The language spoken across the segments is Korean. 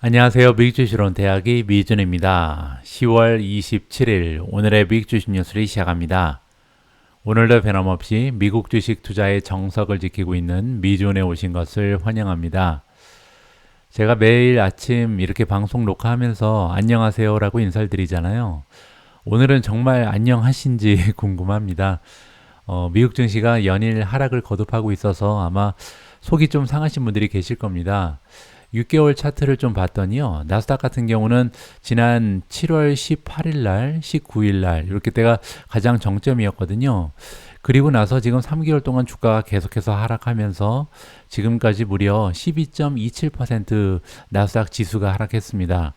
안녕하세요. 미국주식론 대학의 미준입니다. 10월 27일 오늘의 미국주식 뉴스를 시작합니다. 오늘도 변함없이 미국 주식 투자의 정석을 지키고 있는 미준에 오신 것을 환영합니다. 제가 매일 아침 이렇게 방송 녹화하면서 안녕하세요라고 인사를 드리잖아요. 오늘은 정말 안녕하신지 궁금합니다. 미국 증시가 연일 하락을 거듭하고 있어서 아마 속이 좀 상하신 분들이 계실 겁니다. 6개월 차트를 좀 봤더니요. 나스닥 같은 경우는 지난 7월 18일 날, 19일 날 이렇게 때가 가장 정점이었거든요. 그리고 나서 지금 3개월 동안 주가가 계속해서 하락하면서 지금까지 무려 12.27% 나스닥 지수가 하락했습니다.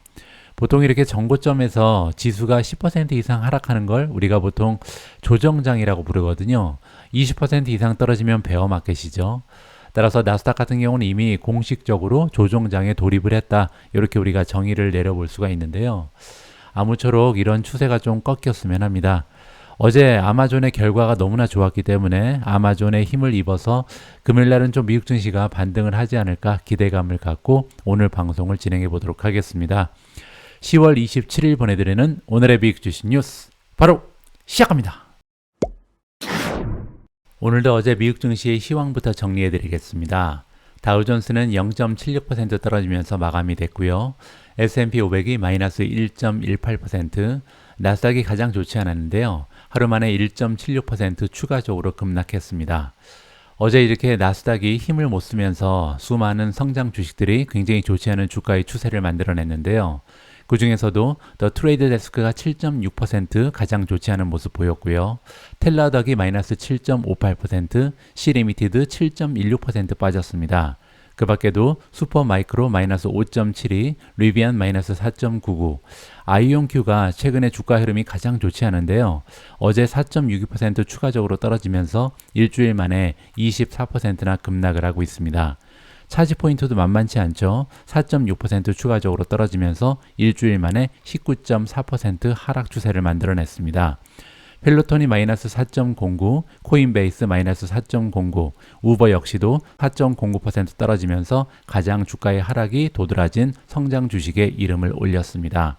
보통 이렇게 정고점에서 지수가 10% 이상 하락하는 걸 우리가 보통 조정장이라고 부르거든요. 20% 이상 떨어지면 베어마켓이죠. 따라서 나스닥 같은 경우는 이미 공식적으로 조정장에 돌입을 했다. 이렇게 우리가 정의를 내려볼 수가 있는데요. 아무쪼록 이런 추세가 좀 꺾였으면 합니다. 어제 아마존의 결과가 너무나 좋았기 때문에 아마존의 힘을 입어서 금요일날은 좀 미국 증시가 반등을 하지 않을까 기대감을 갖고 오늘 방송을 진행해 보도록 하겠습니다. 10월 27일 보내드리는 오늘의 미국 주식 뉴스 바로 시작합니다. 오늘도 어제 미국 증시의 시황부터 정리해 드리겠습니다. 다우존스는 0.76% 떨어지면서 마감이 됐고요. S&P 500이 마이너스 1.18%, 나스닥이 가장 좋지 않았는데요. 하루 만에 1.76% 추가적으로 급락했습니다. 어제 이렇게 나스닥이 힘을 못 쓰면서 수많은 성장 주식들이 굉장히 좋지 않은 주가의 추세를 만들어냈는데요. 그 중에서도 더 트레이드 데스크가 7.6% 가장 좋지 않은 모습 보였고요. 텔라덕이 마이너스 7.58%, C리미티드 7.16% 빠졌습니다. 그 밖에도 슈퍼마이크로 마이너스 5.72, 리비안 마이너스 4.99, 아이온큐가 최근에 주가 흐름이 가장 좋지 않은데요. 어제 4.62% 추가적으로 떨어지면서 일주일 만에 24%나 급락을 하고 있습니다. 차지 포인트도 만만치 않죠. 4.6% 추가적으로 떨어지면서 일주일 만에 19.4% 하락 추세를 만들어냈습니다. 펠로톤이 마이너스 4.09, 코인베이스 마이너스 4.09, 우버 역시도 4.09% 떨어지면서 가장 주가의 하락이 도드라진 성장 주식의 이름을 올렸습니다.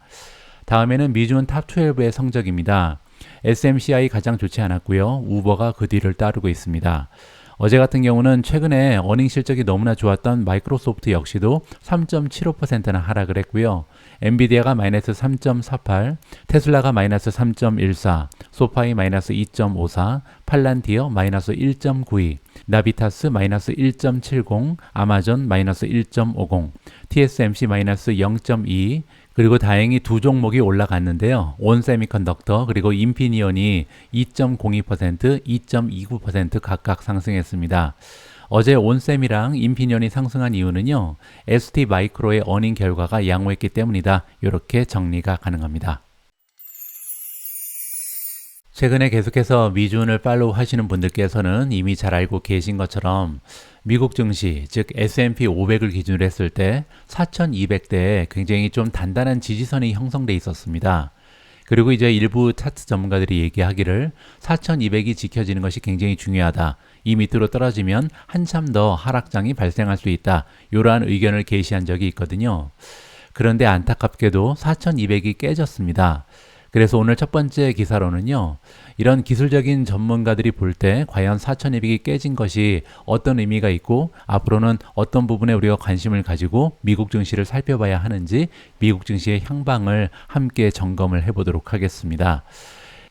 다음에는 미준 탑12의 성적입니다. SMCI 가장 좋지 않았고요. 우버가 그 뒤를 따르고 있습니다. 어제 같은 경우는 최근에 어닝 실적이 너무나 좋았던 마이크로소프트 역시도 3.75%나 하락을 했고요. 엔비디아가 마이너스 3.48, 테슬라가 마이너스 3.14, 소파이 마이너스 2.54, 팔란티어 마이너스 1.92, 나비타스 마이너스 1.70, 아마존 마이너스 1.50, TSMC 마이너스 0.22, 그리고 다행히 두 종목이 올라갔는데요. 온세미컨덕터 그리고 인피니온이 2.02%, 2.29% 각각 상승했습니다. 어제 온셈이랑 인피니온이 상승한 이유는요. ST마이크로의 어닝 결과가 양호했기 때문이다. 이렇게 정리가 가능합니다. 최근에 계속해서 미준을 팔로우 하시는 분들께서는 이미 잘 알고 계신 것처럼 미국 증시, 즉 S&P 500을 기준으로 했을 때 4200대에 굉장히 좀 단단한 지지선이 형성돼 있었습니다. 그리고 이제 일부 차트 전문가들이 얘기하기를 4200이 지켜지는 것이 굉장히 중요하다. 이 밑으로 떨어지면 한참 더 하락장이 발생할 수 있다. 이러한 의견을 게시한 적이 있거든요. 그런데 안타깝게도 4200이 깨졌습니다. 그래서 오늘 첫 번째 기사로는요. 이런 기술적인 전문가들이 볼 때 과연 4200이 깨진 것이 어떤 의미가 있고 앞으로는 어떤 부분에 우리가 관심을 가지고 미국 증시를 살펴봐야 하는지 미국 증시의 향방을 함께 점검을 해보도록 하겠습니다.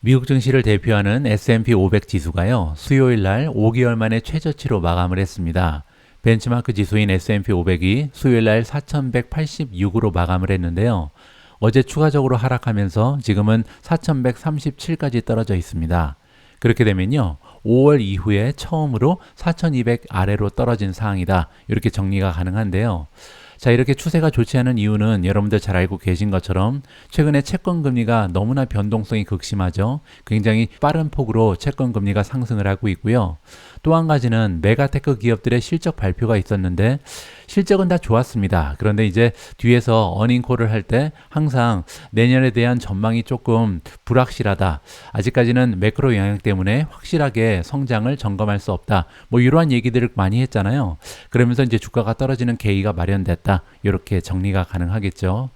미국 증시를 대표하는 S&P 500 지수가요. 수요일 날 5개월 만에 최저치로 마감을 했습니다. 벤치마크 지수인 S&P 500이 수요일 날 4186으로 마감을 했는데요. 어제 추가적으로 하락하면서 지금은 4137까지 떨어져 있습니다. 그렇게 되면요. 5월 이후에 처음으로 4200 아래로 떨어진 상황이다. 이렇게 정리가 가능한데요. 자, 이렇게 추세가 좋지 않은 이유는 여러분들 잘 알고 계신 것처럼 최근에 채권 금리가 너무나 변동성이 극심하죠. 굉장히 빠른 폭으로 채권 금리가 상승을 하고 있고요. 또 한 가지는 메가테크 기업들의 실적 발표가 있었는데 실적은 다 좋았습니다. 그런데 이제 뒤에서 어닝콜을 할 때 항상 내년에 대한 전망이 조금 불확실하다. 아직까지는 매크로 영향 때문에 확실하게 성장을 점검할 수 없다. 뭐 이러한 얘기들을 많이 했잖아요. 그러면서 이제 주가가 떨어지는 계기가 마련됐다. 이렇게 정리가 가능하겠죠.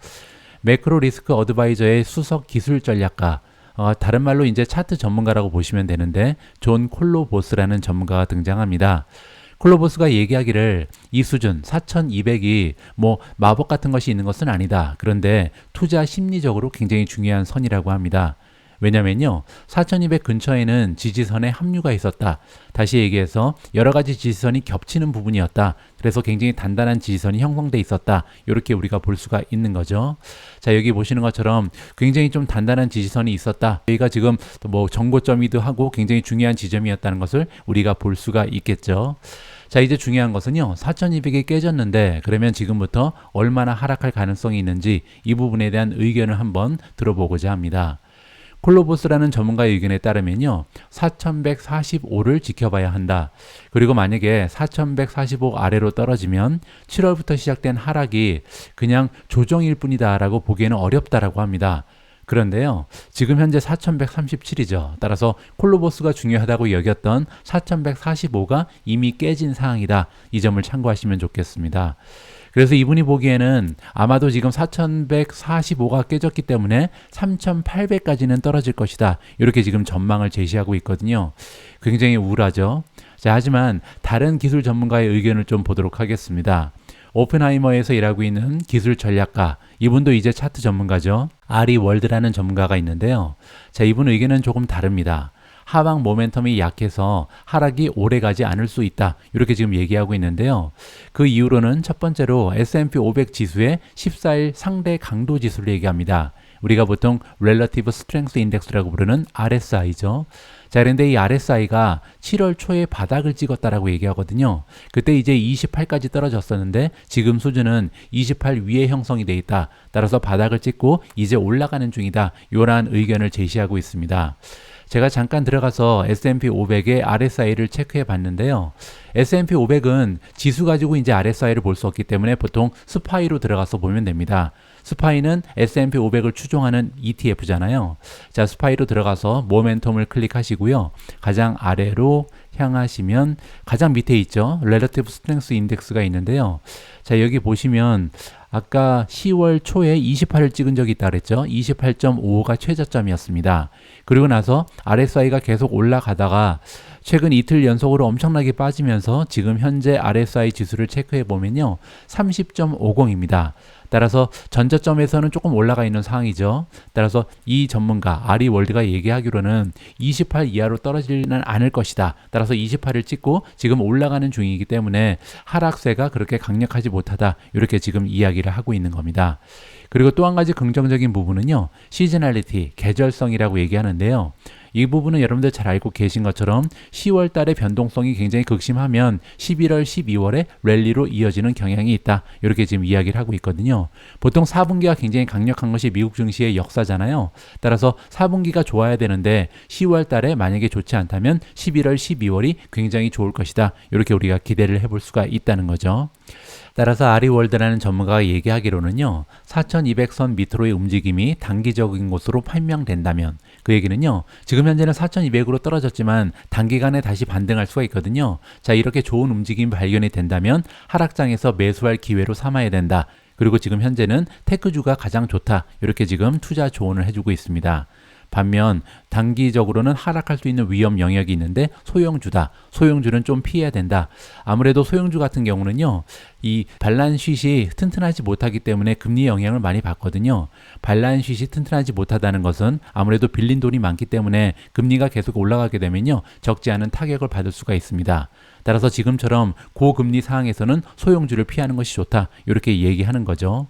매크로 리스크 어드바이저의 수석 기술 전략가, 다른 말로 이제 차트 전문가라고 보시면 되는데 존 콜로보스라는 전문가가 등장합니다. 콜로보스가 얘기하기를 이 수준 4200이 뭐 마법 같은 것이 있는 것은 아니다. 그런데 투자 심리적으로 굉장히 중요한 선이라고 합니다. 왜냐면요, 4200 근처에는 지지선에 합류가 있었다. 다시 얘기해서 여러 가지 지지선이 겹치는 부분이었다. 그래서 굉장히 단단한 지지선이 형성돼 있었다. 이렇게 우리가 볼 수가 있는 거죠. 자, 여기 보시는 것처럼 굉장히 좀 단단한 지지선이 있었다. 여기가 지금 뭐 정고점이기도 하고 굉장히 중요한 지점이었다는 것을 우리가 볼 수가 있겠죠. 자, 이제 중요한 것은요, 4200이 깨졌는데 그러면 지금부터 얼마나 하락할 가능성이 있는지 이 부분에 대한 의견을 한번 들어보고자 합니다. 콜로보스라는 전문가의 의견에 따르면요, 4145를 지켜봐야 한다. 그리고 만약에 4145 아래로 떨어지면 7월부터 시작된 하락이 그냥 조정일 뿐이다 라고 보기에는 어렵다라고 합니다. 그런데요, 지금 현재 4137이죠. 따라서 콜로보스가 중요하다고 여겼던 4145가 이미 깨진 상황이다. 이 점을 참고하시면 좋겠습니다. 그래서 이분이 보기에는 아마도 지금 4145가 깨졌기 때문에 3800까지는 떨어질 것이다. 이렇게 지금 전망을 제시하고 있거든요. 굉장히 우울하죠. 자, 하지만 다른 기술 전문가의 의견을 좀 보도록 하겠습니다. 오펜하이머에서 일하고 있는 기술 전략가, 이분도 이제 차트 전문가죠. 아리 월드라는 전문가가 있는데요. 자, 이분 의견은 조금 다릅니다. 하방 모멘텀이 약해서 하락이 오래가지 않을 수 있다. 이렇게 지금 얘기하고 있는데요. 그 이유로는 첫 번째로 S&P 500 지수의 14일 상대 강도 지수를 얘기합니다. 우리가 보통 Relative Strength Index라고 부르는 RSI죠. 자, 그런데 이 RSI가 7월 초에 바닥을 찍었다라고 얘기하거든요. 그때 이제 28까지 떨어졌었는데 지금 수준은 28 위에 형성이 돼 있다. 따라서 바닥을 찍고 이제 올라가는 중이다. 이러한 의견을 제시하고 있습니다. 제가 잠깐 들어가서 S&P 500의 RSI를 체크해 봤는데요. S&P 500은 지수 가지고 이제 RSI를 볼 수 없기 때문에 보통 스파이로 들어가서 보면 됩니다. 스파이는 S&P 500을 추종하는 ETF잖아요. 자, 스파이로 들어가서 모멘텀을 클릭하시고요. 가장 아래로 향하시면 가장 밑에 있죠. Relative Strength Index가 있는데요. 자, 여기 보시면 아까 10월 초에 28을 찍은 적이 있다 그랬죠. 28.55가 최저점이었습니다. 그리고 나서 RSI가 계속 올라가다가 최근 이틀 연속으로 엄청나게 빠지면서 지금 현재 RSI 지수를 체크해 보면요, 30.50입니다. 따라서 전저점에서는 조금 올라가 있는 상황이죠. 따라서 이 전문가 아리 월드가 얘기하기로는 28 이하로 떨어지지는 않을 것이다. 따라서 28을 찍고 지금 올라가는 중이기 때문에 하락세가 그렇게 강력하지 못하다. 이렇게 지금 이야기를 하고 있는 겁니다. 그리고 또 한 가지 긍정적인 부분은요, 시즈널리티, 계절성이라고 얘기하는데요. 이 부분은 여러분들 잘 알고 계신 것처럼 10월 달에 변동성이 굉장히 극심하면 11월, 12월에 랠리로 이어지는 경향이 있다. 이렇게 지금 이야기를 하고 있거든요. 보통 4분기가 굉장히 강력한 것이 미국 증시의 역사잖아요. 따라서 4분기가 좋아야 되는데 10월 달에 만약에 좋지 않다면 11월, 12월이 굉장히 좋을 것이다. 이렇게 우리가 기대를 해볼 수가 있다는 거죠. 따라서 아리월드라는 전문가가 얘기하기로는요, 4200선 밑으로의 움직임이 단기적인 곳으로 판명된다면, 그 얘기는요, 지금 현재는 4200으로 떨어졌지만 단기간에 다시 반등할 수가 있거든요. 자, 이렇게 좋은 움직임이 발견이 된다면 하락장에서 매수할 기회로 삼아야 된다. 그리고 지금 현재는 테크주가 가장 좋다. 이렇게 지금 투자 조언을 해주고 있습니다. 반면 단기적으로는 하락할 수 있는 위험 영역이 있는데 소형주다. 소형주는 좀 피해야 된다. 아무래도 소형주 같은 경우는요, 이 발란시트이 튼튼하지 못하기 때문에 금리 영향을 많이 받거든요. 발란시트이 튼튼하지 못하다는 것은 아무래도 빌린 돈이 많기 때문에 금리가 계속 올라가게 되면요, 적지 않은 타격을 받을 수가 있습니다. 따라서 지금처럼 고금리 상황에서는 소형주를 피하는 것이 좋다. 이렇게 얘기하는 거죠.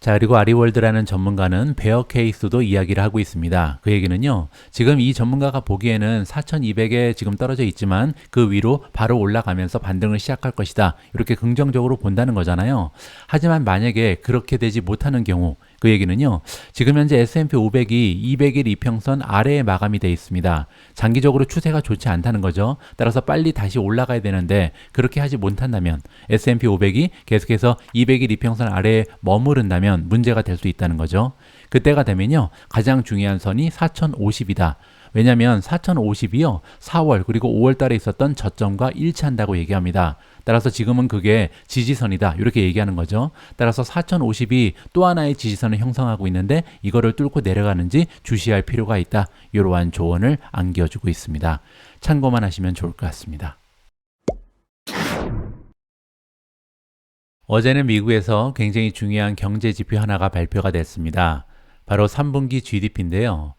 자, 그리고 아리월드라는 전문가는 베어 케이스도 이야기를 하고 있습니다. 그 얘기는요, 지금 이 전문가가 보기에는 4200에 지금 떨어져 있지만 그 위로 바로 올라가면서 반등을 시작할 것이다. 이렇게 긍정적으로 본다는 거잖아요. 하지만 만약에 그렇게 되지 못하는 경우, 그 얘기는요, 지금 현재 S&P 500이 200일 이평선 아래에 마감이 되어 있습니다. 장기적으로 추세가 좋지 않다는 거죠. 따라서 빨리 다시 올라가야 되는데 그렇게 하지 못한다면 S&P 500이 계속해서 200일 이평선 아래에 머무른다면 문제가 될 수 있다는 거죠. 그때가 되면요, 가장 중요한 선이 4050이다. 왜냐하면 4050이요, 4월 그리고 5월 달에 있었던 저점과 일치한다고 얘기합니다. 따라서 지금은 그게 지지선이다, 이렇게 얘기하는 거죠. 따라서 4050이 또 하나의 지지선을 형성하고 있는데 이거를 뚫고 내려가는지 주시할 필요가 있다, 이러한 조언을 안겨주고 있습니다. 참고만 하시면 좋을 것 같습니다. 어제는 미국에서 굉장히 중요한 경제 지표 하나가 발표가 됐습니다. 바로 3분기 GDP인데요.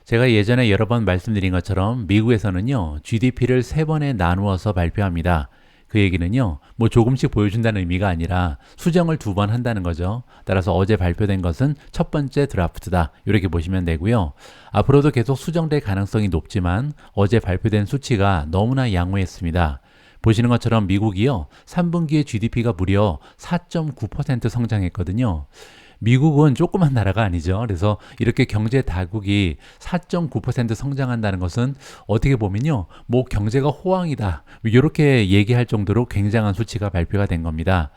제가 예전에 여러 번 말씀드린 것처럼 미국에서는요, GDP를 3번에 나누어서 발표합니다. 그 얘기는요, 뭐 조금씩 보여준다는 의미가 아니라 수정을 2번 한다는 거죠. 따라서 어제 발표된 것은 첫 번째 드라프트다, 이렇게 보시면 되고요. 앞으로도 계속 수정될 가능성이 높지만 어제 발표된 수치가 너무나 양호했습니다. 보시는 것처럼 미국이요, 3분기에 GDP가 무려 4.9% 성장했거든요. 미국은 조그만 나라가 아니죠. 그래서 이렇게 경제 다국이 4.9% 성장한다는 것은 어떻게 보면요, 뭐 경제가 호황이다, 이렇게 얘기할 정도로 굉장한 수치가 발표가 된 겁니다.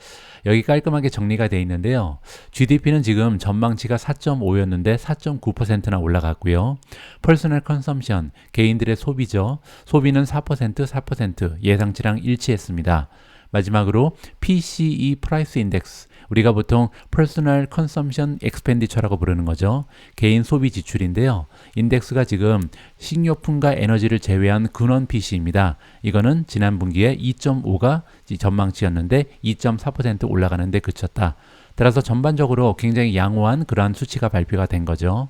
여기 깔끔하게 정리가 되어 있는데요. GDP는 지금 전망치가 4.5였는데 4.9%나 올라갔고요. 퍼스널 컨섬션, 개인들의 소비죠. 소비는 4% 예상치랑 일치했습니다. 마지막으로 PCE 프라이스 인덱스, 우리가 보통 Personal Consumption Expenditure라고 부르는 거죠. 개인 소비 지출인데요. 인덱스가 지금 식료품과 에너지를 제외한 근원 PC입니다. 이거는 지난 분기에 2.5가 전망치였는데 2.4% 올라가는 데 그쳤다. 따라서 전반적으로 굉장히 양호한 그러한 수치가 발표가 된 거죠.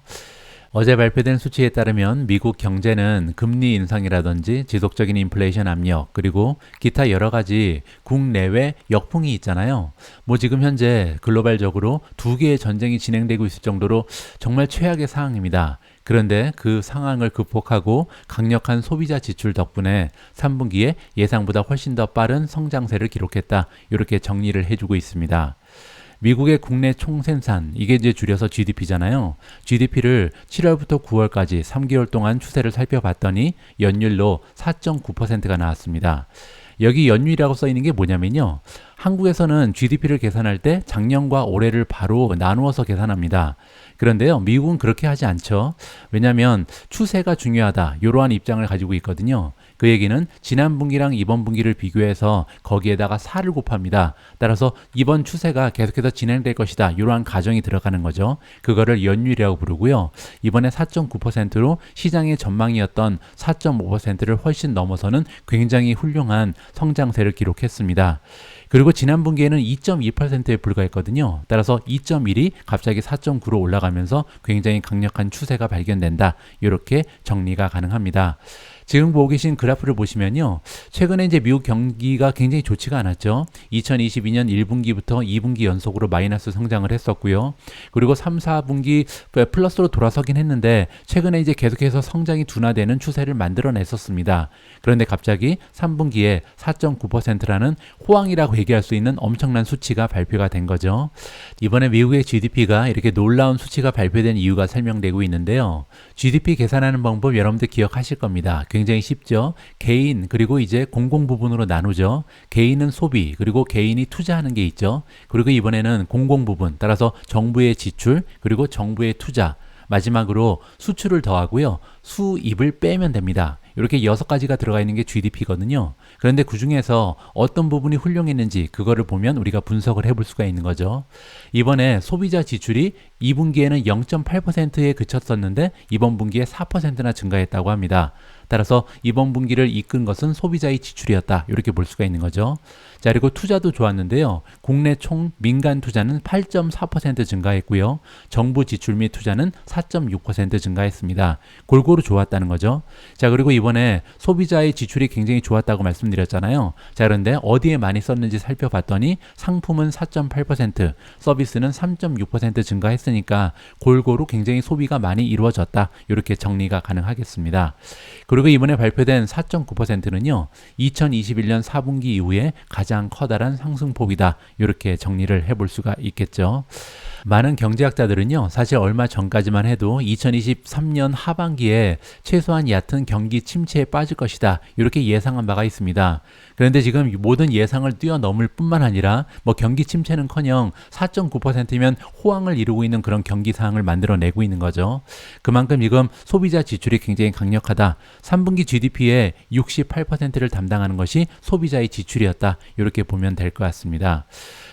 어제 발표된 수치에 따르면 미국 경제는 금리 인상이라든지 지속적인 인플레이션 압력, 그리고 기타 여러 가지 국내외 역풍이 있잖아요. 뭐 지금 현재 글로벌적으로 2개의 전쟁이 진행되고 있을 정도로 정말 최악의 상황입니다. 그런데 그 상황을 극복하고 강력한 소비자 지출 덕분에 3분기에 예상보다 훨씬 더 빠른 성장세를 기록했다, 이렇게 정리를 해주고 있습니다. 미국의 국내 총생산, 이게 이제 줄여서 GDP잖아요. GDP를 7월부터 9월까지 3개월 동안 추세를 살펴봤더니 연율로 4.9%가 나왔습니다. 여기 연율이라고 써 있는 게 뭐냐면요, 한국에서는 GDP를 계산할 때 작년과 올해를 바로 나누어서 계산합니다. 그런데요, 미국은 그렇게 하지 않죠. 왜냐하면 추세가 중요하다, 이러한 입장을 가지고 있거든요. 그 얘기는 지난 분기랑 이번 분기를 비교해서 거기에다가 4를 곱합니다. 따라서 이번 추세가 계속해서 진행될 것이다, 이러한 가정이 들어가는 거죠. 그거를 연율이라고 부르고요. 이번에 4.9%로 시장의 전망이었던 4.5%를 훨씬 넘어서는 굉장히 훌륭한 성장세를 기록했습니다. 그리고 지난 분기에는 2.2%에 불과했거든요. 따라서 2.1이 갑자기 4.9로 올라가면서 굉장히 강력한 추세가 발견된다, 이렇게 정리가 가능합니다. 지금 보고 계신 그래프를 보시면요, 최근에 이제 미국 경기가 굉장히 좋지가 않았죠. 2022년 1분기부터 2분기 연속으로 마이너스 성장을 했었고요. 그리고 3, 4분기 플러스로 돌아서긴 했는데 최근에 이제 계속해서 성장이 둔화되는 추세를 만들어냈었습니다. 그런데 갑자기 3분기에 4.9%라는 호황이라고 얘기할 수 있는 엄청난 수치가 발표가 된 거죠. 이번에 미국의 GDP가 이렇게 놀라운 수치가 발표된 이유가 설명되고 있는데요. GDP 계산하는 방법 여러분들 기억하실 겁니다. 굉장히 쉽죠. 개인 그리고 이제 공공 부분으로 나누죠. 개인은 소비, 그리고 개인이 투자하는 게 있죠. 그리고 이번에는 공공 부분, 따라서 정부의 지출, 그리고 정부의 투자, 마지막으로 수출을 더하고요, 수입을 빼면 됩니다. 이렇게 6가지가 들어가 있는 게 GDP거든요. 그런데 그 중에서 어떤 부분이 훌륭했는지 그거를 보면 우리가 분석을 해볼 수가 있는 거죠. 이번에 소비자 지출이 2분기에는 0.8%에 그쳤었는데 이번 분기에 4%나 증가했다고 합니다. 따라서 이번 분기를 이끈 것은 소비자의 지출이었다, 이렇게 볼 수가 있는 거죠. 자, 그리고 투자도 좋았는데요. 국내 총 민간 투자는 8.4% 증가했고요. 정부 지출 및 투자는 4.6% 증가했습니다. 골고루 좋았다는 거죠. 자, 그리고 이번에 소비자의 지출이 굉장히 좋았다고 말씀드렸잖아요. 자, 그런데 어디에 많이 썼는지 살펴봤더니 상품은 4.8%, 서비스는 3.6% 증가했으니까 골고루 굉장히 소비가 많이 이루어졌다, 이렇게 정리가 가능하겠습니다. 그리고 그리고 이번에 발표된 4.9%는요. 2021년 4분기 이후에 가장 커다란 상승폭이다. 이렇게 정리를 해볼 수가 있겠죠. 많은 경제학자들은요, 사실 얼마 전까지만 해도 2023년 하반기에 최소한 얕은 경기 침체에 빠질 것이다. 이렇게 예상한 바가 있습니다. 그런데 지금 모든 예상을 뛰어넘을 뿐만 아니라 경기 침체는커녕 4.9%면 호황을 이루고 있는 그런 경기 상황을 만들어내고 있는 거죠. 그만큼 지금 소비자 지출이 굉장히 강력하다. 3분기 GDP의 68%를 담당하는 것이 소비자의 지출이었다. 이렇게 보면 될 것 같습니다.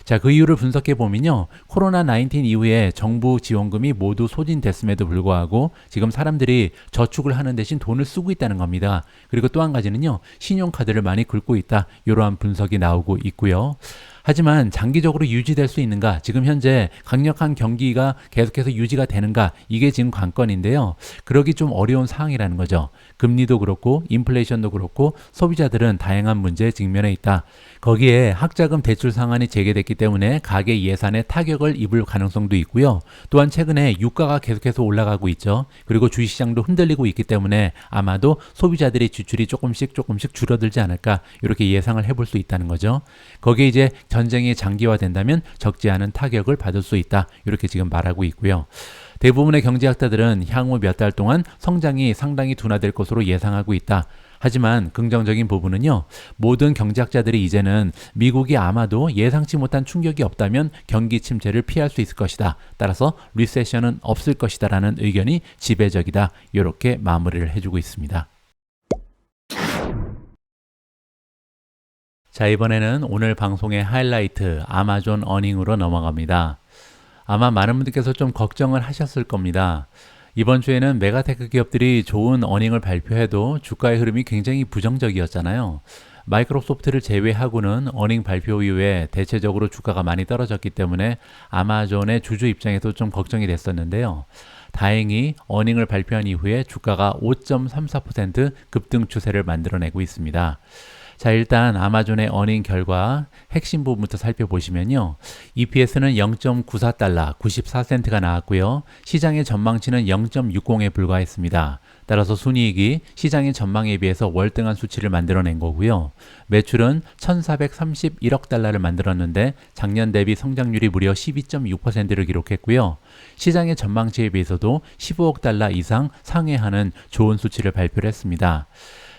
자, 그 이유를 분석해 보면요. 코로나19 이후에 정부 지원금이 모두 소진됐음에도 불구하고 지금 사람들이 저축을 하는 대신 돈을 쓰고 있다는 겁니다. 그리고 또 한 가지는요. 신용카드를 많이 긁고 있다. 이러한 분석이 나오고 있고요. 하지만 장기적으로 유지될 수 있는가? 지금 현재 강력한 경기가 계속해서 유지가 되는가? 이게 지금 관건인데요. 그러기 좀 어려운 상황이라는 거죠. 금리도 그렇고 인플레이션도 그렇고 소비자들은 다양한 문제에 직면해 있다. 거기에 학자금 대출 상한이 재개됐기 때문에 가계 예산에 타격을 입을 가능성도 있고요. 또한 최근에 유가가 계속해서 올라가고 있죠. 그리고 주식시장도 흔들리고 있기 때문에 아마도 소비자들의 지출이 조금씩 줄어들지 않을까 이렇게 예상을 해볼 수 있다는 거죠. 거기에 이제 전쟁이 장기화된다면 적지 않은 타격을 받을 수 있다. 이렇게 지금 말하고 있고요. 대부분의 경제학자들은 향후 몇 달 동안 성장이 상당히 둔화될 것으로 예상하고 있다. 하지만 긍정적인 부분은요. 모든 경제학자들이 이제는 미국이 아마도 예상치 못한 충격이 없다면 경기 침체를 피할 수 있을 것이다. 따라서 리세션은 없을 것이다 라는 의견이 지배적이다. 이렇게 마무리를 해주고 있습니다. 자, 이번에는 오늘 방송의 하이라이트 아마존 어닝으로 넘어갑니다. 아마 많은 분들께서 좀 걱정을 하셨을 겁니다. 이번 주에는 메가테크 기업들이 좋은 어닝을 발표해도 주가의 흐름이 굉장히 부정적이었잖아요. 마이크로소프트를 제외하고는 어닝 발표 이후에 대체적으로 주가가 많이 떨어졌기 때문에 아마존의 주주 입장에서 좀 걱정이 됐었는데요. 다행히 어닝을 발표한 이후에 주가가 5.34% 급등 추세를 만들어내고 있습니다. 자, 일단 아마존의 어닝 결과 핵심 부분부터 살펴보시면요. EPS는 0.94달러 94센트가 나왔고요. 시장의 전망치는 0.60에 불과했습니다. 따라서 순이익이 시장의 전망에 비해서 월등한 수치를 만들어낸 거고요. 매출은 1,431억 달러를 만들었는데 작년 대비 성장률이 무려 12.6%를 기록했고요. 시장의 전망치에 비해서도 15억 달러 이상 상회하는 좋은 수치를 발표를 했습니다.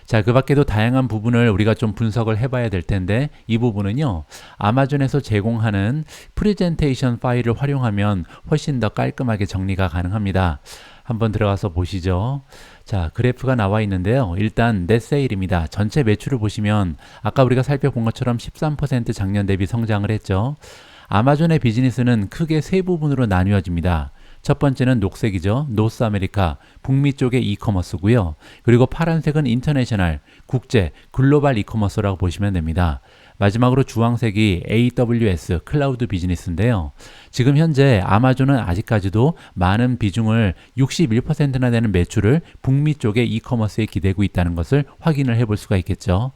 자, 그 밖에도 다양한 부분을 우리가 좀 분석을 해봐야 될 텐데 이 부분은요. 아마존에서 제공하는 프레젠테이션 파일을 활용하면 훨씬 더 깔끔하게 정리가 가능합니다. 한번 들어가서 보시죠. 자, 그래프가 나와 있는데요. 일단 넷세일입니다. 전체 매출을 보시면 아까 우리가 살펴본 것처럼 13% 작년 대비 성장을 했죠. 아마존의 비즈니스는 크게 세 부분으로 나뉘어집니다. 첫 번째는 녹색이죠. 노스 아메리카, 북미 쪽의 이커머스고요. 그리고 파란색은 인터내셔널, 국제, 글로벌 이커머스라고 보시면 됩니다. 마지막으로 주황색이 AWS, 클라우드 비즈니스인데요. 지금 현재 아마존은 아직까지도 많은 비중을 61%나 되는 매출을 북미 쪽의 이커머스에 기대고 있다는 것을 확인을 해볼 수가 있겠죠.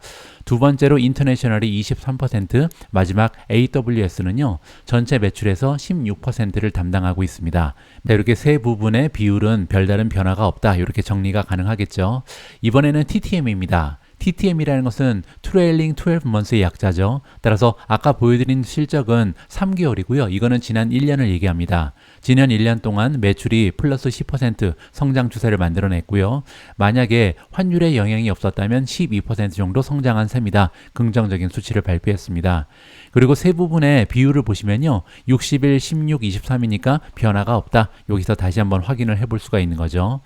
두 번째로 인터내셔널이 23%, 마지막 AWS는요. 전체 매출에서 16%를 담당하고 있습니다. 이렇게 세 부분의 비율은 별다른 변화가 없다. 이렇게 정리가 가능하겠죠. 이번에는 TTM입니다. TTM이라는 것은 Trailing 12months의 약자죠. 따라서 아까 보여드린 실적은 3개월이고요. 이거는 지난 1년을 얘기합니다. 지난 1년 동안 매출이 플러스 10% 성장 추세를 만들어냈고요. 만약에 환율의 영향이 없었다면 12% 정도 성장한 셈이다. 긍정적인 수치를 발표했습니다. 그리고 세 부분의 비율을 보시면요. 61, 16, 23이니까 변화가 없다. 여기서 다시 한번 확인을 해볼 수가 있는 거죠.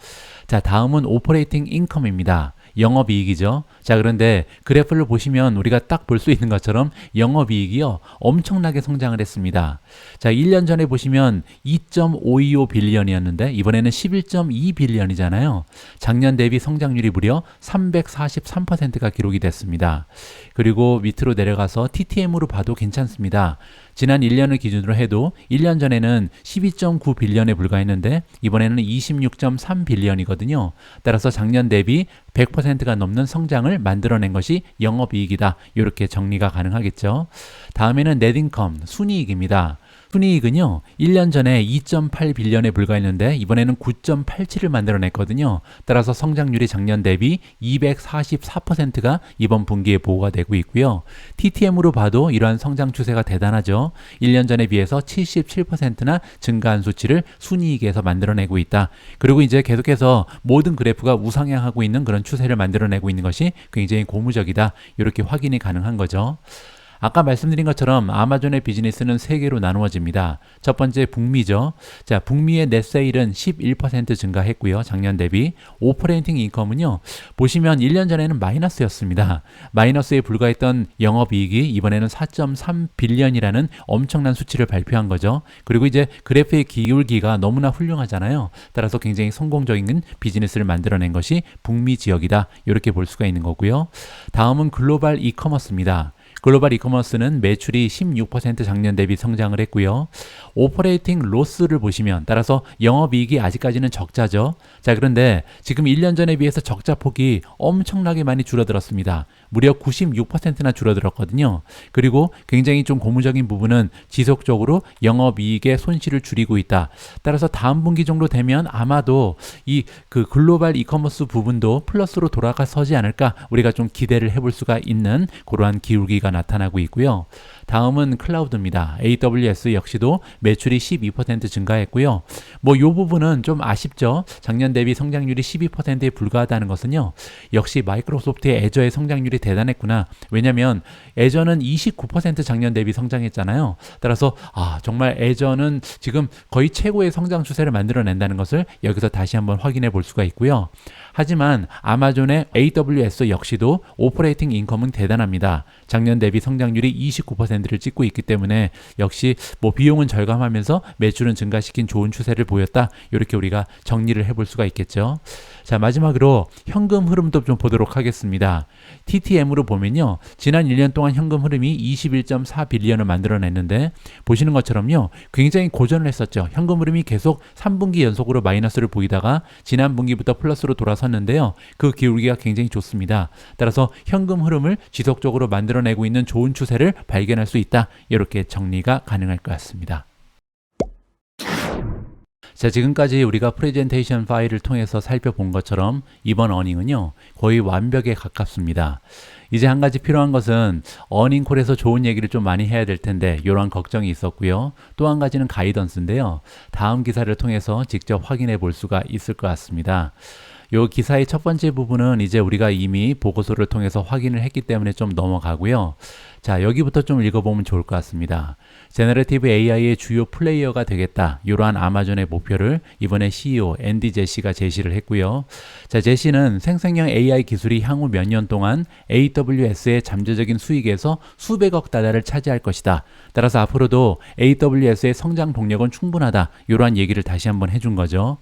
자, 다음은 오퍼레이팅 인컴입니다. 영업이익이죠. 자, 그런데 그래프를 보시면 우리가 딱 볼 수 있는 것처럼 영업이익이요. 엄청나게 성장을 했습니다. 자, 1년 전에 보시면 2.525 빌리언이었는데 이번에는 11.2 빌리언이잖아요. 작년 대비 성장률이 무려 343%가 기록이 됐습니다. 그리고 밑으로 내려가서 TTM으로 봐도 괜찮습니다. 지난 1년을 기준으로 해도 1년 전에는 12.9 빌리언에 불과했는데 이번에는 26.3 빌리언이거든요. 따라서 작년 대비 100%가 넘는 성장을 만들어낸 것이 영업이익이다. 이렇게 정리가 가능하겠죠. 다음에는 넷인컴, 순이익입니다. 순이익은요 1년 전에 2.8빌리언에 불과했는데 이번에는 9.87을 만들어냈거든요. 따라서 성장률이 작년 대비 244%가 이번 분기에 보고가 되고 있고요. TTM으로 봐도 이러한 성장 추세가 대단하죠. 1년 전에 비해서 77%나 증가한 수치를 순이익에서 만들어내고 있다. 그리고 이제 계속해서 모든 그래프가 우상향하고 있는 그런 추세를 만들어내고 있는 것이 굉장히 고무적이다. 이렇게 확인이 가능한 거죠. 아까 말씀드린 것처럼 아마존의 비즈니스는 세 개로 나누어집니다. 첫 번째 북미죠. 자, 북미의 넷세일은 11% 증가했고요. 작년 대비. 오퍼레이팅 인컴은요. 보시면 1년 전에는 마이너스였습니다. 마이너스에 불과했던 영업이익이 이번에는 4.3빌리언이라는 엄청난 수치를 발표한 거죠. 그리고 이제 그래프의 기울기가 너무나 훌륭하잖아요. 따라서 굉장히 성공적인 비즈니스를 만들어낸 것이 북미 지역이다. 이렇게 볼 수가 있는 거고요. 다음은 글로벌 이커머스입니다. 글로벌 이커머스는 매출이 16% 작년 대비 성장을 했고요. 오퍼레이팅 로스를 보시면 따라서 영업이익이 아직까지는 적자죠. 자, 그런데 지금 1년 전에 비해서 적자 폭이 엄청나게 많이 줄어들었습니다. 무려 96%나 줄어들었거든요. 그리고 굉장히 좀 고무적인 부분은 지속적으로 영업이익의 손실을 줄이고 있다. 따라서 다음 분기 정도 되면 아마도 이 그 글로벌 이커머스 부분도 플러스로 돌아서지 않을까 우리가 좀 기대를 해볼 수가 있는 그러한 기울기가 나타나고 있고요. 다음은 클라우드입니다. AWS 역시도 매출이 12% 증가했고요. 뭐 이 부분은 좀 아쉽죠. 작년 대비 성장률이 12%에 불과하다는 것은요. 역시 마이크로소프트의 애저의 성장률이 대단했구나. 왜냐하면 애저는 29% 작년 대비 성장했잖아요. 따라서 정말 애저는 지금 거의 최고의 성장 추세를 만들어낸다는 것을 여기서 다시 한번 확인해 볼 수가 있고요. 하지만 아마존의 AWS 역시도 오퍼레이팅 인컴은 대단합니다. 작년 대비 성장률이 29%를 찍고 있기 때문에 역시 뭐 비용은 절감하면서 매출은 증가시킨 좋은 추세를 보였다. 이렇게 우리가 정리를 해볼 수가 있겠죠. 자, 마지막으로 현금 흐름도 좀 보도록 하겠습니다. TTM으로 보면요. 지난 1년 동안 현금 흐름이 21.4빌리언을 만들어냈는데 보시는 것처럼요. 굉장히 고전을 했었죠. 현금 흐름이 계속 3분기 연속으로 마이너스를 보이다가 지난 분기부터 플러스로 돌아섰는데요. 그 기울기가 굉장히 좋습니다. 따라서 현금 흐름을 지속적으로 만들어내고 있는 좋은 추세를 발견할 수 있다. 이렇게 정리가 가능할 것 같습니다. 자, 지금까지 우리가 프레젠테이션 파일을 통해서 살펴본 것처럼 이번 어닝은요 거의 완벽에 가깝습니다. 이제 한 가지 필요한 것은 어닝콜에서 좋은 얘기를 좀 많이 해야 될 텐데 이러한 걱정이 있었고요. 또 한 가지는 가이던스인데요. 다음 기사를 통해서 직접 확인해 볼 수가 있을 것 같습니다. 요 기사의 첫 번째 부분은 이제 우리가 이미 보고서를 통해서 확인을 했기 때문에 좀 넘어가고요. 자, 여기부터 좀 읽어보면 좋을 것 같습니다. 제너레티브 AI의 주요 플레이어가 되겠다. 이러한 아마존의 목표를 이번에 CEO 앤디 제시가 제시를 했고요. 자, 제시는 생성형 AI 기술이 향후 몇 년 동안 AWS의 잠재적인 수익에서 수백억 달러를 차지할 것이다. 따라서 앞으로도 AWS의 성장 동력은 충분하다. 이러한 얘기를 다시 한번 해준 거죠.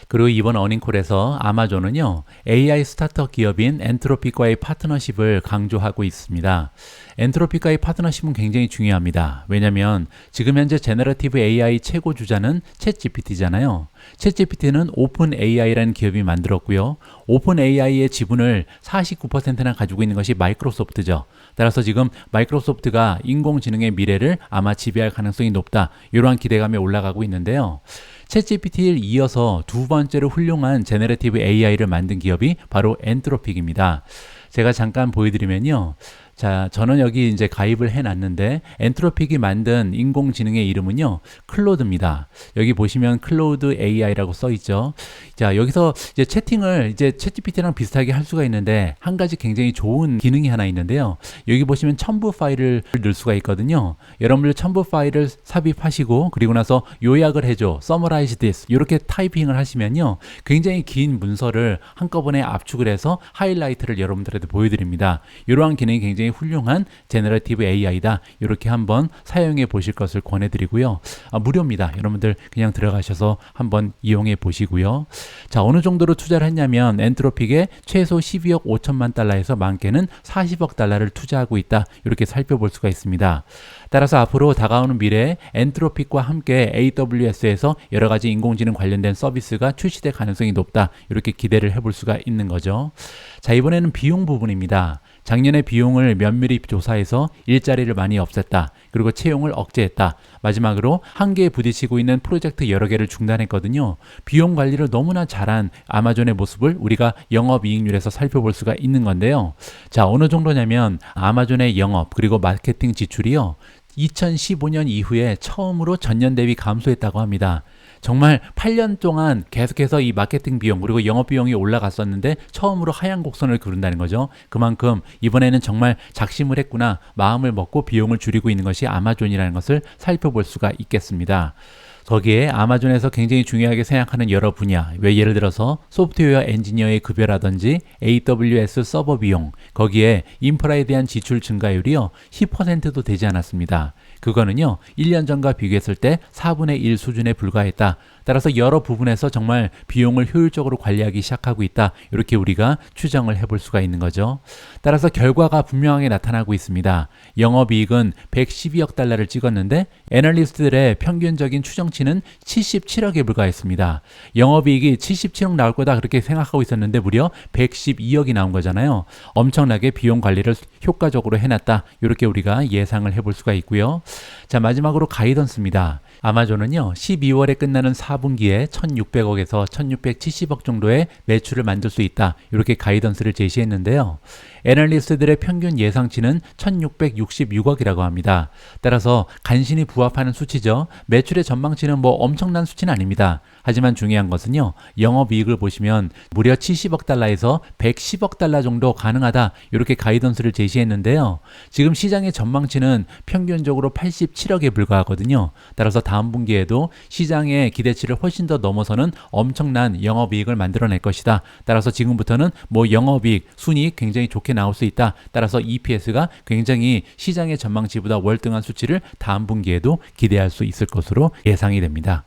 그리고 이번 어닝콜에서 아마존은요, AI 스타트업 기업인 엔트로픽과의 파트너십을 강조하고 있습니다. 엔트로픽과의 파트너십은 굉장히 중요합니다. 왜냐하면 지금 현재 제너러티브 AI 최고 주자는 챗GPT잖아요. 챗GPT는 오픈 AI라는 기업이 만들었고요. 오픈 AI의 지분을 49%나 가지고 있는 것이 마이크로소프트죠. 따라서 지금 마이크로소프트가 인공지능의 미래를 아마 지배할 가능성이 높다. 이러한 기대감에 올라가고 있는데요. 챗GPT를 이어서 두 번째로 훌륭한 제너레티브 AI를 만든 기업이 바로 엔트로픽입니다. 제가 잠깐 보여드리면요. 자, 저는 여기 이제 가입을 해놨는데 엔트로픽이 만든 인공지능의 이름은요, 클로드입니다. 여기 보시면 클로드 AI라고 써 있죠. 자, 여기서 이제 채팅을 이제 챗GPT랑 비슷하게 할 수가 있는데 한 가지 굉장히 좋은 기능이 하나 있는데요. 여기 보시면 첨부 파일을 넣을 수가 있거든요. 여러분들 첨부 파일을 삽입하시고 그리고 나서 요약을 해줘, summarize this 이렇게 타이핑을 하시면요, 굉장히 긴 문서를 한꺼번에 압축을 해서 하이라이트를 여러분들한테 보여드립니다. 이러한 기능이 굉장히 훌륭한 제너러티브 AI다. 이렇게 한번 사용해 보실 것을 권해드리고요. 무료입니다. 여러분들 그냥 들어가셔서 한번 이용해 보시고요. 자, 어느 정도로 투자를 했냐면 엔트로픽에 최소 12억 5천만 달러에서 많게는 40억 달러를 투자하고 있다. 이렇게 살펴볼 수가 있습니다. 따라서 앞으로 다가오는 미래에 엔트로픽과 함께 AWS에서 여러 가지 인공지능 관련된 서비스가 출시될 가능성이 높다. 이렇게 기대를 해볼 수가 있는 거죠. 자, 이번에는 비용 부분입니다. 작년에 비용을 면밀히 조사해서 일자리를 많이 없앴다. 그리고 채용을 억제했다. 마지막으로 한계에 부딪히고 있는 프로젝트 여러 개를 중단했거든요. 비용 관리를 너무나 잘한 아마존의 모습을 우리가 영업이익률에서 살펴볼 수가 있는 건데요. 자, 어느 정도냐면 아마존의 영업 그리고 마케팅 지출이요. 2015년 이후에 처음으로 전년 대비 감소했다고 합니다. 정말 8년 동안 계속해서 이 마케팅 비용 그리고 영업 비용이 올라갔었는데 처음으로 하향 곡선을 그른다는 거죠. 그만큼 이번에는 정말 작심을 했구나, 마음을 먹고 비용을 줄이고 있는 것이 아마존이라는 것을 살펴볼 수가 있겠습니다. 거기에 아마존에서 굉장히 중요하게 생각하는 여러 분야, 왜 예를 들어서 소프트웨어 엔지니어의 급여라든지 AWS 서버 비용, 거기에 인프라에 대한 지출 증가율이요 10%도 되지 않았습니다. 그거는요 1년 전과 비교했을 때 4분의 1 수준에 불과했다. 따라서 여러 부분에서 정말 비용을 효율적으로 관리하기 시작하고 있다. 이렇게 우리가 추정을 해볼 수가 있는 거죠. 따라서 결과가 분명하게 나타나고 있습니다. 영업이익은 112억 달러를 찍었는데 애널리스트들의 평균적인 추정치는 77억에 불과했습니다. 영업이익이 77억 나올 거다 그렇게 생각하고 있었는데 무려 112억이 나온 거잖아요. 엄청나게 비용 관리를 효과적으로 해놨다. 이렇게 우리가 예상을 해볼 수가 있고요. 자, 마지막으로 가이던스입니다. 아마존은요 12월에 끝나는 4분기에 1600억에서 1670억 정도의 매출을 만들 수 있다. 이렇게 가이던스를 제시했는데요. 애널리스트들의 평균 예상치는 1666억이라고 합니다. 따라서 간신히 부합하는 수치죠. 매출의 전망치는 뭐 엄청난 수치는 아닙니다. 하지만 중요한 것은요. 영업이익을 보시면 무려 70억 달러에서 110억 달러 정도 가능하다. 이렇게 가이던스를 제시했는데요. 지금 시장의 전망치는 평균적으로 87억에 불과하거든요. 따라서 다음 분기에도 시장의 기대치를 훨씬 더 넘어서는 엄청난 영업이익을 만들어낼 것이다. 따라서 지금부터는 뭐 영업이익, 순이익 굉장히 좋게 나올 수 있다. 따라서 EPS가 굉장히 시장의 전망치보다 월등한 수치를 다음 분기에도 기대할 수 있을 것으로 예상이 됩니다.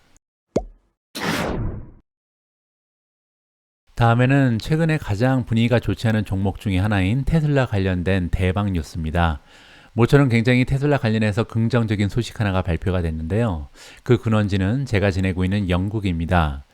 다음에는 최근에 가장 분위기가 좋지 않은 종목 중에 하나인 테슬라 관련된 대박 뉴스입니다. 모처럼 굉장히 테슬라 관련해서 긍정적인 소식 하나가 발표가 됐는데요. 그 근원지는 제가 지내고 있는 영국입니다.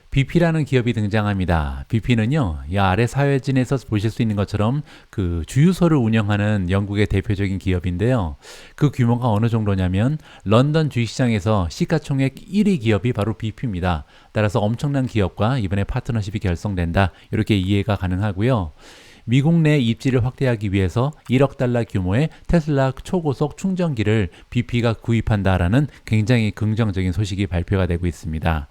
BP라는 기업이 등장합니다. BP는요, 이 아래 사회진에서 보실 수 있는 것처럼 그 주유소를 운영하는 영국의 대표적인 기업인데요. 그 규모가 어느 정도냐면 런던 주식시장에서 시가총액 1위 기업이 바로 BP입니다. 따라서 엄청난 기업과 이번에 파트너십이 결성된다. 이렇게 이해가 가능하고요. 미국 내 입지를 확대하기 위해서 1억 달러 규모의 테슬라 초고속 충전기를 BP가 구입한다라는 굉장히 긍정적인 소식이 발표가 되고 있습니다.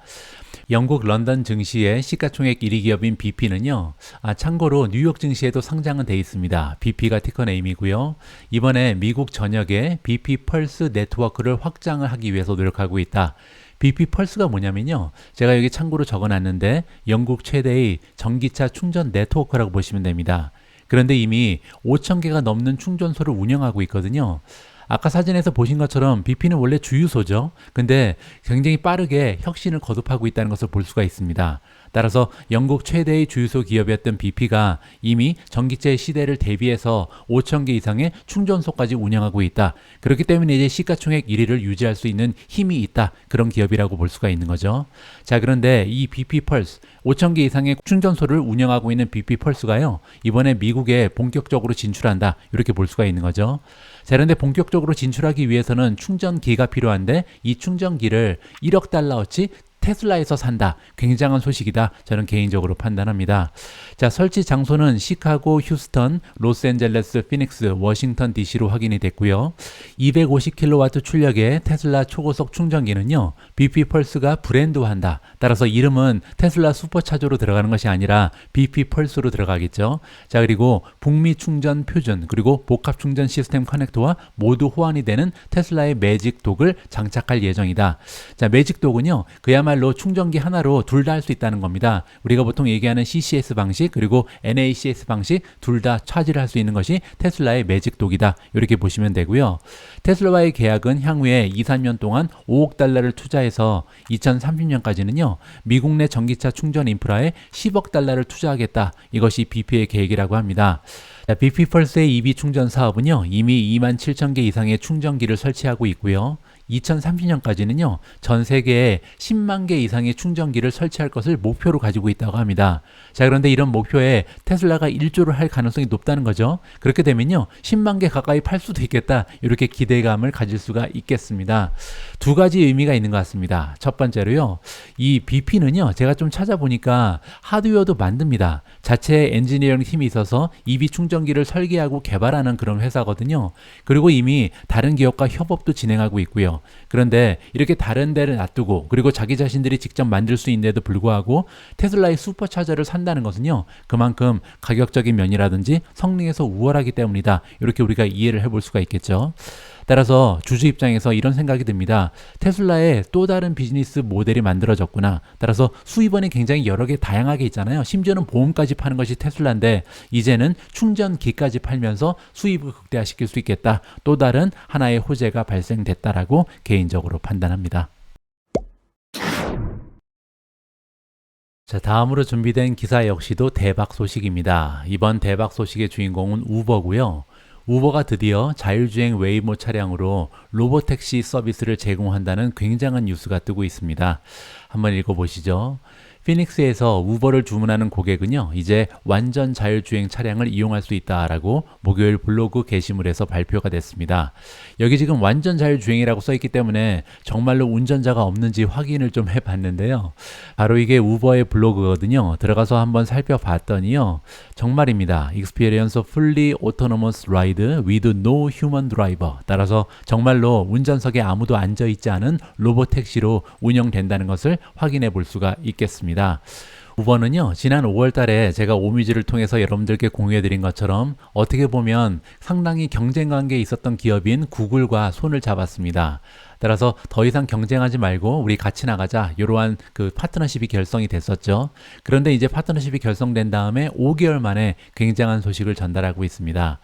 영국 런던 증시의 시가총액 1위 기업인 BP는요. 참고로 뉴욕 증시에도 상장은 돼 있습니다. BP가 티커네임이고요. 이번에 미국 전역에 BP 펄스 네트워크를 확장을 하기 위해서 노력하고 있다. BP 펄스가 뭐냐면요. 제가 여기 참고로 적어놨는데 영국 최대의 전기차 충전 네트워크라고 보시면 됩니다. 그런데 이미 5,000개가 넘는 충전소를 운영하고 있거든요. 아까 사진에서 보신 것처럼 BP는 원래 주유소죠. 근데 굉장히 빠르게 혁신을 거듭하고 있다는 것을 볼 수가 있습니다. 따라서 영국 최대의 주유소 기업이었던 BP가 이미 전기차의 시대를 대비해서 5,000개 이상의 충전소까지 운영하고 있다. 그렇기 때문에 이제 시가총액 1위를 유지할 수 있는 힘이 있다. 그런 기업이라고 볼 수가 있는 거죠. 자, 그런데 이 BP 펄스 5,000개 이상의 충전소를 운영하고 있는 BP 펄스가요. 이번에 미국에 본격적으로 진출한다. 이렇게 볼 수가 있는 거죠. 자, 그런데 본격적으로 진출하기 위해서는 충전기가 필요한데 이 충전기를 1억 달러어치 테슬라에서 산다. 굉장한 소식이다. 저는 개인적으로 판단합니다. 자, 설치 장소는 시카고, 휴스턴, 로스앤젤레스, 피닉스, 워싱턴 DC로 확인이 됐고요. 250kW 출력의 테슬라 초고속 충전기는요. BP 펄스가 브랜드화한다. 따라서 이름은 테슬라 슈퍼차저로 들어가는 것이 아니라 BP 펄스로 들어가겠죠. 자, 그리고 북미 충전 표준 그리고 복합 충전 시스템 커넥터와 모두 호환이 되는 테슬라의 매직 독을 장착할 예정이다. 자, 매직 독은요. 그야말로 충전기 하나로 둘 다 할 수 있다는 겁니다. 우리가 보통 얘기하는 CCS 방식 그리고 NACS 방식 둘 다 차지를 할 수 있는 것이 테슬라의 매직 독이다. 이렇게 보시면 되고요. 테슬라와의 계약은 향후에 2, 3년 동안 5억 달러를 투자해서 2030년까지는요. 미국 내 전기차 충전 인프라에 10억 달러를 투자하겠다. 이것이 BP의 계획이라고 합니다. BP 펄스의 EV 충전 사업은요. 이미 27,000개 이상의 충전기를 설치하고 있고요. 2030년까지는요, 전 세계에 10만 개 이상의 충전기를 설치할 것을 목표로 가지고 있다고 합니다. 자, 그런데 이런 목표에 테슬라가 1조를 할 가능성이 높다는 거죠. 그렇게 되면요, 10만 개 가까이 팔 수도 있겠다. 이렇게 기대감을 가질 수가 있겠습니다. 두 가지 의미가 있는 것 같습니다. 첫 번째로요, 이 BP는요, 제가 좀 찾아보니까 하드웨어도 만듭니다. 자체 엔지니어링 팀이 있어서 EV 충전기를 설계하고 개발하는 그런 회사거든요. 그리고 이미 다른 기업과 협업도 진행하고 있고요. 그런데 이렇게 다른 데를 놔두고 그리고 자기 자신들이 직접 만들 수 있는데도 불구하고 테슬라의 슈퍼차저를 산다는 것은요, 그만큼 가격적인 면이라든지 성능에서 우월하기 때문이다. 이렇게 우리가 이해를 해볼 수가 있겠죠. 따라서 주주 입장에서 이런 생각이 듭니다. 테슬라의 또 다른 비즈니스 모델이 만들어졌구나. 따라서 수입원이 굉장히 여러 개 다양하게 있잖아요. 심지어는 보험까지 파는 것이 테슬라인데 이제는 충전기까지 팔면서 수입을 극대화시킬 수 있겠다. 또 다른 하나의 호재가 발생됐다라고 개인적으로 판단합니다. 자, 다음으로 준비된 기사 역시도 대박 소식입니다. 이번 대박 소식의 주인공은 우버고요. 우버가 드디어 자율주행 웨이모 차량으로 로보택시 서비스를 제공한다는 굉장한 뉴스가 뜨고 있습니다. 한번 읽어보시죠. 피닉스에서 우버를 주문하는 고객은요, 이제 완전 자율주행 차량을 이용할 수 있다라고 목요일 블로그 게시물에서 발표가 됐습니다. 여기 지금 완전 자율주행이라고 써있기 때문에 정말로 운전자가 없는지 확인을 좀 해봤는데요. 바로 이게 우버의 블로그거든요. 들어가서 한번 살펴봤더니요, 정말입니다. Experience fully autonomous ride with no human driver. 따라서 정말로 운전석에 아무도 앉아있지 않은 로보택시로 운영된다는 것을 확인해 볼 수가 있겠습니다. 우버는요, 지난 5월 달에 제가 오뮤즈를 통해서 여러분들께 공유해 드린 것처럼 어떻게 보면 상당히 경쟁 관계에 있었던 기업인 구글과 손을 잡았습니다. 따라서 더 이상 경쟁하지 말고 우리 같이 나가자, 이러한 그 파트너십이 결성이 됐었죠. 그런데 이제 파트너십이 결성된 다음에 5개월 만에 굉장한 소식을 전달하고 있습니다.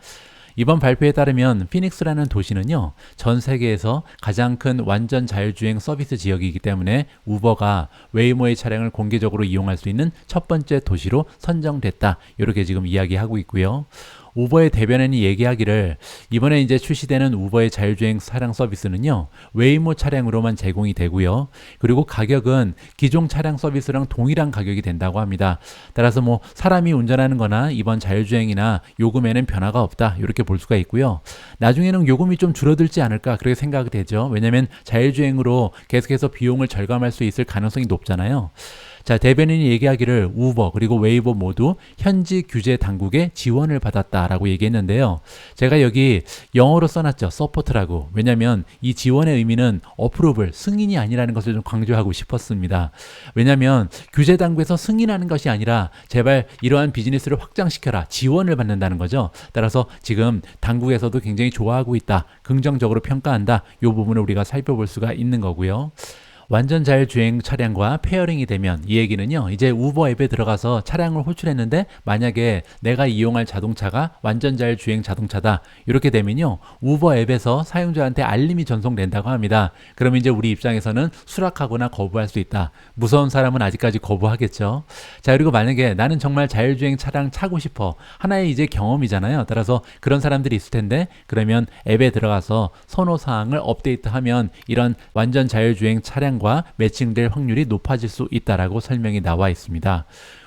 이번 발표에 따르면 피닉스라는 도시는요, 전 세계에서 가장 큰 완전 자율주행 서비스 지역이기 때문에 우버가 웨이모의 차량을 공개적으로 이용할 수 있는 첫 번째 도시로 선정됐다. 이렇게 지금 이야기하고 있고요. 우버의 대변인이 얘기하기를 이번에 이제 출시되는 우버의 자율주행 차량 서비스는요, 웨이모 차량으로만 제공이 되고요. 그리고 가격은 기존 차량 서비스랑 동일한 가격이 된다고 합니다. 따라서 뭐 사람이 운전하는 거나 이번 자율주행이나 요금에는 변화가 없다. 이렇게 볼 수가 있고요. 나중에는 요금이 좀 줄어들지 않을까 그렇게 생각이 되죠. 왜냐하면 자율주행으로 계속해서 비용을 절감할 수 있을 가능성이 높잖아요. 자, 대변인이 얘기하기를 우버 그리고 웨이보 모두 현지 규제 당국의 지원을 받았다라고 얘기했는데요. 제가 여기 영어로 써놨죠. 서포트라고. 왜냐하면 이 지원의 의미는 어프로블, 승인이 아니라는 것을 좀 강조하고 싶었습니다. 왜냐하면 규제 당국에서 승인하는 것이 아니라 제발 이러한 비즈니스를 확장시켜라. 지원을 받는다는 거죠. 따라서 지금 당국에서도 굉장히 좋아하고 있다. 긍정적으로 평가한다. 이 부분을 우리가 살펴볼 수가 있는 거고요. 완전 자율주행 차량과 페어링이 되면 이 얘기는요, 이제 우버 앱에 들어가서 차량을 호출했는데 만약에 내가 이용할 자동차가 완전 자율주행 자동차다 이렇게 되면요, 우버 앱에서 사용자한테 알림이 전송된다고 합니다. 그럼 이제 우리 입장에서는 수락하거나 거부할 수 있다. 무서운 사람은 아직까지 거부하겠죠. 자, 그리고 만약에 나는 정말 자율주행 차량 타고 싶어, 하나의 이제 경험이잖아요. 따라서 그런 사람들이 있을 텐데 그러면 앱에 들어가서 선호사항을 업데이트하면 이런 완전 자율주행 차량 과 매칭될 확률이 높아질 수 있다라고 설명이 나와 있습니다.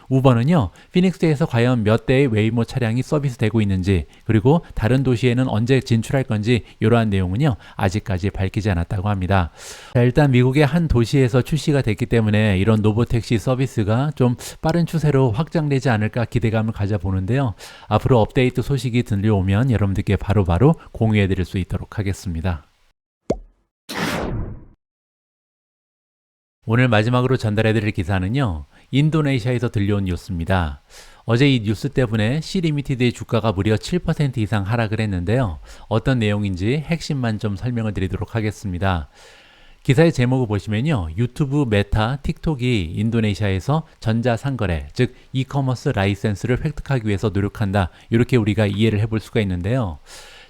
우버는요, 피닉스에서 과연 몇 대의 웨이모 차량이 서비스되고 있는지, 그리고 다른 도시에는 언제 진출할 건지 이러한 내용은요, 아직까지 밝히지 않았다고 합니다. 자, 일단 미국의 한 도시에서 출시가 됐기 때문에 이런 로보택시 서비스가 좀 빠른 추세로 확장되지 않을까 기대감을 가져보는데요. 앞으로 업데이트 소식이 들려오면 여러분들께 바로바로 공유해 드릴 수 있도록 하겠습니다. 오늘 마지막으로 전달해드릴 기사는요, 인도네시아에서 들려온 뉴스입니다. 어제 이 뉴스 때문에 C리미티드의 주가가 무려 7% 이상 하락을 했는데요. 어떤 내용인지 핵심만 좀 설명을 드리도록 하겠습니다. 기사의 제목을 보시면요, 유튜브, 메타, 틱톡이 인도네시아에서 전자상거래, 즉 이커머스 라이센스를 획득하기 위해서 노력한다. 이렇게 우리가 이해를 해볼 수가 있는데요.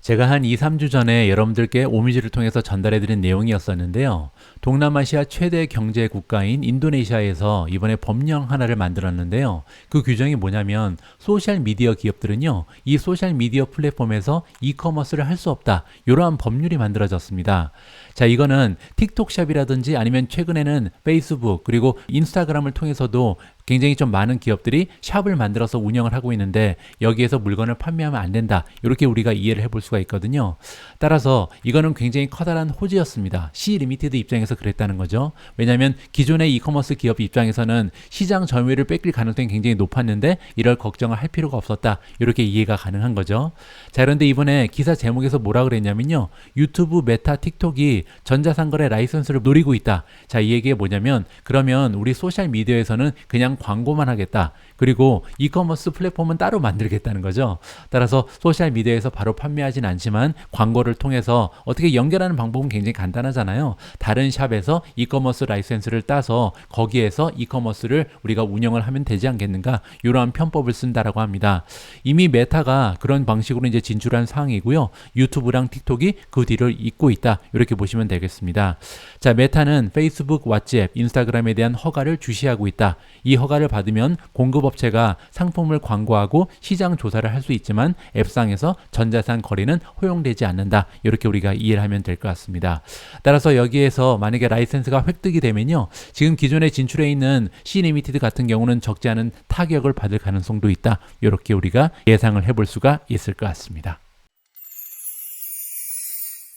제가 한 2, 3주 전에 여러분들께 오미지를 통해서 전달해드린 내용이었었는데요. 동남아시아 최대 경제 국가인 인도네시아에서 이번에 법령 하나를 만들었는데요. 그 규정이 뭐냐면 소셜미디어 기업들은요, 이 소셜미디어 플랫폼에서 이커머스를 할 수 없다. 이러한 법률이 만들어졌습니다. 자, 이거는 틱톡샵이라든지 아니면 최근에는 페이스북 그리고 인스타그램을 통해서도 굉장히 좀 많은 기업들이 샵을 만들어서 운영을 하고 있는데 여기에서 물건을 판매하면 안 된다. 이렇게 우리가 이해를 해볼 수가 있거든요. 따라서 이거는 굉장히 커다란 호재였습니다. C 리미티드 입장에서 그랬다는 거죠. 왜냐하면 기존의 이커머스 기업 입장에서는 시장 점유율을 뺏길 가능성이 굉장히 높았는데 이럴 걱정을 할 필요가 없었다. 이렇게 이해가 가능한 거죠. 자, 그런데 이번에 기사 제목에서 뭐라 그랬냐면요. 유튜브, 메타, 틱톡이 전자상거래 라이선스를 노리고 있다. 자, 이 얘기가 뭐냐면 그러면 우리 소셜미디어에서는 그냥 광고만 하겠다. 그리고 이커머스 플랫폼은 따로 만들겠다는 거죠. 따라서 소셜미디어에서 바로 판매하진 않지만 광고를 통해서 어떻게 연결하는 방법은 굉장히 간단하잖아요. 다른 샵에서 이커머스 라이센스를 따서 거기에서 이커머스를 우리가 운영을 하면 되지 않겠는가? 이러한 편법을 쓴다라고 합니다. 이미 메타가 그런 방식으로 이제 진출한 상황이고요. 유튜브랑 틱톡이 그 뒤를 잇고 있다. 이렇게 보시면 되겠습니다. 자, 메타는 페이스북, 왓츠앱, 인스타그램에 대한 허가를 주시하고 있다. 이 허가를 받으면 공급업체가 상품을 광고하고 시장 조사를 할 수 있지만 앱상에서 전자상 거래는 허용되지 않는다. 이렇게 우리가 이해를 하면 될 것 같습니다. 따라서 여기에서 만약에 라이센스가 획득이 되면요. 지금 기존에 진출해 있는 C 리미티드 같은 경우는 적지 않은 타격을 받을 가능성도 있다. 이렇게 우리가 예상을 해볼 수가 있을 것 같습니다.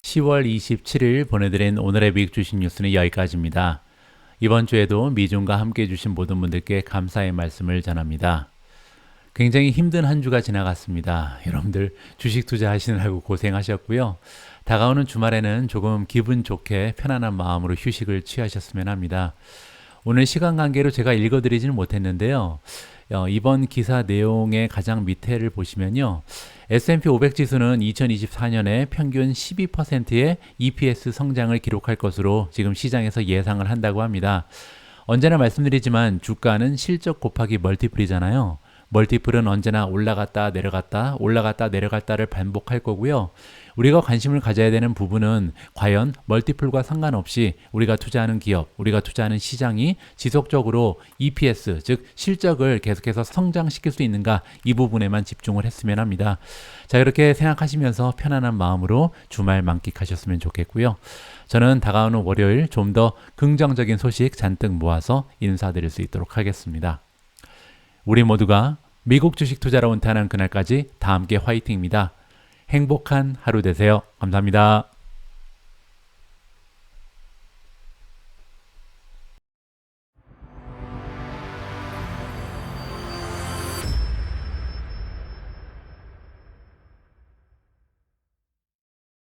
10월 27일 보내드린 오늘의 미국 주식 뉴스는 여기까지입니다. 이번 주에도 미중과 함께 해주신 모든 분들께 감사의 말씀을 전합니다. 굉장히 힘든 한 주가 지나갔습니다. 여러분들 주식 투자하시느라고 고생하셨고요. 다가오는 주말에는 조금 기분 좋게 편안한 마음으로 휴식을 취하셨으면 합니다. 오늘 시간 관계로 제가 읽어드리지는 못했는데요. 이번 기사 내용의 가장 밑에를 보시면요. S&P 500 지수는 2024년에 평균 12%의 EPS 성장을 기록할 것으로 지금 시장에서 예상을 한다고 합니다. 언제나 말씀드리지만 주가는 실적 곱하기 멀티플이잖아요. 멀티플은 언제나 올라갔다 내려갔다를 반복할 거고요. 우리가 관심을 가져야 되는 부분은 과연 멀티플과 상관없이 우리가 투자하는 기업, 우리가 투자하는 시장이 지속적으로 EPS, 즉 실적을 계속해서 성장시킬 수 있는가, 이 부분에만 집중을 했으면 합니다. 자, 이렇게 생각하시면서 편안한 마음으로 주말 만끽하셨으면 좋겠고요. 저는 다가오는 월요일 좀 더 긍정적인 소식 잔뜩 모아서 인사드릴 수 있도록 하겠습니다. 우리 모두가 미국 주식 투자로 은퇴하는 그날까지 다 함께 화이팅입니다. 행복한 하루 되세요. 감사합니다.